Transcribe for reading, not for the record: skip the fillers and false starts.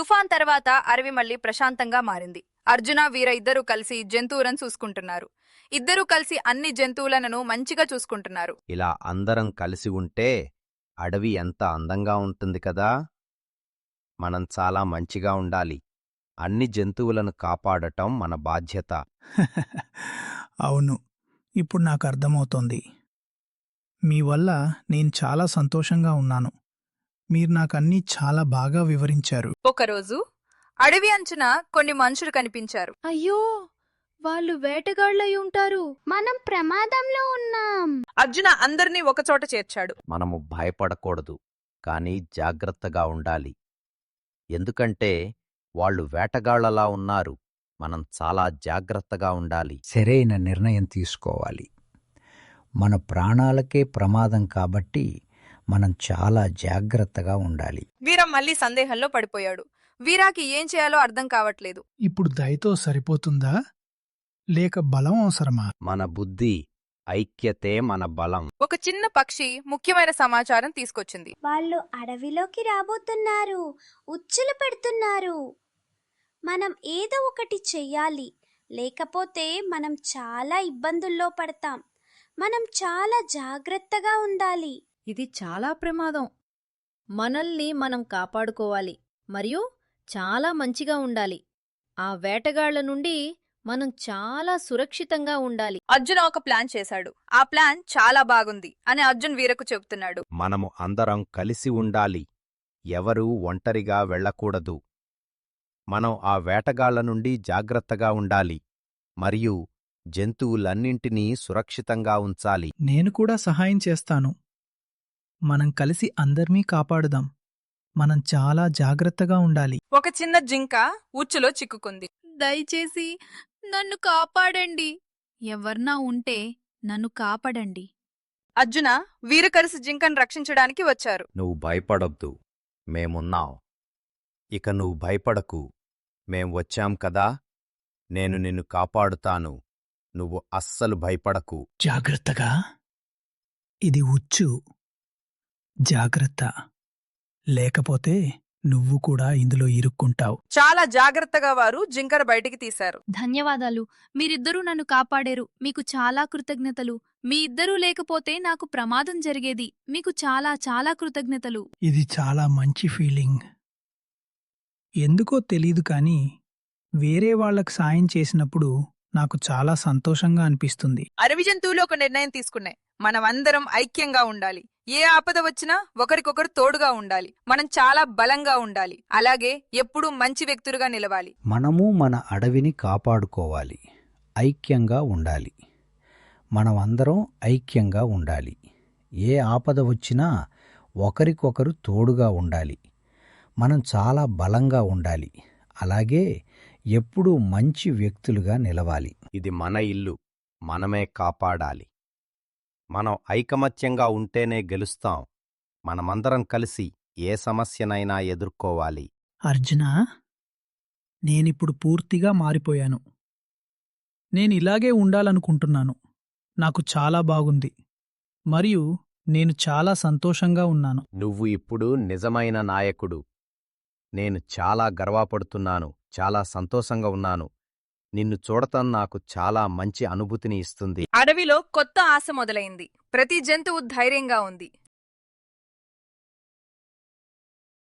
తుఫాన్ తర్వాత అడవి మళ్ళీ ప్రశాంతంగా మారింది. అర్జున, వీర ఇద్దరూ కలిసి జంతువులను చూసుకుంటున్నారు. ఇద్దరూ కలిసి అన్ని జంతువులను మంచిగా చూసుకుంటున్నారు. ఇలా అందరం కలిసి ఉంటే అడవి ఎంత అందంగా ఉంటుంది కదా. మనం చాలా మంచిగా ఉండాలి. అన్ని జంతువులను కాపాడటం మన బాధ్యత. అవును, ఇప్పుడు నాకు అర్థమవుతోంది. మీ వల్ల నేను చాలా సంతోషంగా ఉన్నాను. మీరు నాకన్నీ చాలా బాగా వివరించారు. ఒకరోజు అడవి అంచున కొన్ని మనుషులు కనిపించారు. అయ్యో, వాళ్ళు వేటగాళ్ళై ఉంటారు. మనం ప్రమాదంలో ఉన్నాం. అర్జున అందరినీ ఒకచోట చేర్చాడు. మనము భయపడకూడదు, కానీ జాగ్రత్తగా ఉండాలి. ఎందుకంటే వాళ్ళు వేటగాళ్లలా ఉన్నారు. మనం చాలా జాగ్రత్తగా ఉండాలి. సరైన నిర్ణయం తీసుకోవాలి. మన ప్రాణాలకే ప్రమాదం కాబట్టి మనం చాలా జాగ్రత్తగా ఉండాలి. వీర మళ్ళీ సందేహంలో పడిపోయాడు. వీరాకి ఏం చేయాలో అర్థం కావట్లేదు. ఇప్పుడు దయతో సరిపోతుందా లేక బలం అవసరమా? మన బుద్ధి, ఐక్యతే మన బలం. ఒక చిన్న పక్షి ముఖ్యమైన సమాచారం తీసుకొచ్చింది. వాళ్ళు అడవిలోకి రాబోతున్నారు, ఉచ్చులు పెడుతున్నారు. మనం ఏదో ఒకటి చెయ్యాలి, లేకపోతే మనం చాలా ఇబ్బందుల్లో పడతాం. మనం చాలా జాగ్రత్తగా ఉండాలి. ఇది చాలా ప్రమాదం. మనల్ని మనం కాపాడుకోవాలి మరియు చాలా మంచిగా ఉండాలి. ఆ వేటగాళ్ల నుండి మనం చాలా సురక్షితంగా ఉండాలి. అర్జున్ ఒక ప్లాన్ చేశాడు. ఆ ప్లాన్ చాలా బాగుంది అని అర్జున్ వీరకు చెబుతున్నాడు. మనము అందరం కలిసి ఉండాలి. ఎవరూ ఒంటరిగా వెళ్ళకూడదు. మనం ఆ వేటగాళ్ల నుండి జాగ్రత్తగా ఉండాలి మరియు జంతువులన్నింటినీ సురక్షితంగా ఉంచాలి. నేను కూడా సహాయం చేస్తాను. మనం కలిసి అందర్నీ కాపాడుదాం. మనం చాలా జాగ్రత్తగా ఉండాలి. ఒక చిన్న జింక ఉచ్చులో చిక్కుకుంది. దయచేసి నన్ను కాపాడండి. ఎవర్నా ఉంటే నన్ను కాపాడండి. అర్జున, వీరు కలిసి జింకను రక్షించడానికి వచ్చారు. నువ్వు భయపడొద్దు, మేమున్నాం. ఇక నువ్వు భయపడకు, మేం వచ్చాం కదా. నేను నిన్ను కాపాడుతాను. నువ్వు అస్సలు భయపడకు. జాగ్రత్తగా. ఇది ఉచ్చు. జాగ్రత్త, లేకపోతే నువ్వు కూడా ఇందులో ఇరుక్కుంటావు. చాలా జాగ్రత్తగా వారు జింకను బయటికి తీశారు. ధన్యవాదాలు. మీరిద్దరూ నన్ను కాపాడారు. మీకు చాలా కృతజ్ఞతలు. మీ ఇద్దరూ లేకపోతే నాకు ప్రమాదం జరిగేది. మీకు చాలా చాలా కృతజ్ఞతలు. ఇది చాలా మంచి ఫీలింగ్. ఎందుకో తెలీదు కానీ వేరే వాళ్లకు సాయం చేసినప్పుడు నాకు చాలా సంతోషంగా అనిపిస్తుంది. అడవి జంతువులు ఒక నిర్ణయం తీసుకున్నాయి. మనమందరం ఐక్యంగా ఉండాలి. ఏ ఆపద వచ్చినా ఒకరికొకరు తోడుగా ఉండాలి. మనం చాలా బలంగా ఉండాలి. అలాగే ఎప్పుడూ మంచి వ్యక్తులుగా నిలవాలి. మనము మన అడవిని కాపాడుకోవాలి. ఐక్యంగా ఉండాలి. మనమందరం ఐక్యంగా ఉండాలి. ఏ ఆపద వచ్చినా ఒకరికొకరు తోడుగా ఉండాలి. మనం చాలా బలంగా ఉండాలి. అలాగే ఎప్పుడూ మంచి వ్యక్తులుగా నిలవాలి. ఇది మన ఇల్లు, మనమే కాపాడాలి. మనం ఐకమత్యంగా ఉంటేనే గెలుస్తాం. మనమందరం కలిసి ఏ సమస్యనైనా ఎదుర్కోవాలి. అర్జునా, నేనిప్పుడు పూర్తిగా మారిపోయాను. నేనిలాగే ఉండాలనుకుంటున్నాను. నాకు చాలా బాగుంది మరియు నేను చాలా సంతోషంగా ఉన్నాను. నువ్వు ఇప్పుడు నిజమైన నాయకుడు. నేను చాలా గర్వపడుతున్నాను. చాలా సంతోషంగా ఉన్నాను. నిన్ను చూడటం నాకు చాలా మంచి అనుభూతిని ఇస్తుంది. అడవిలో కొత్త ఆశ మొదలైంది. ప్రతి జంతువు ధైర్యంగా ఉంది.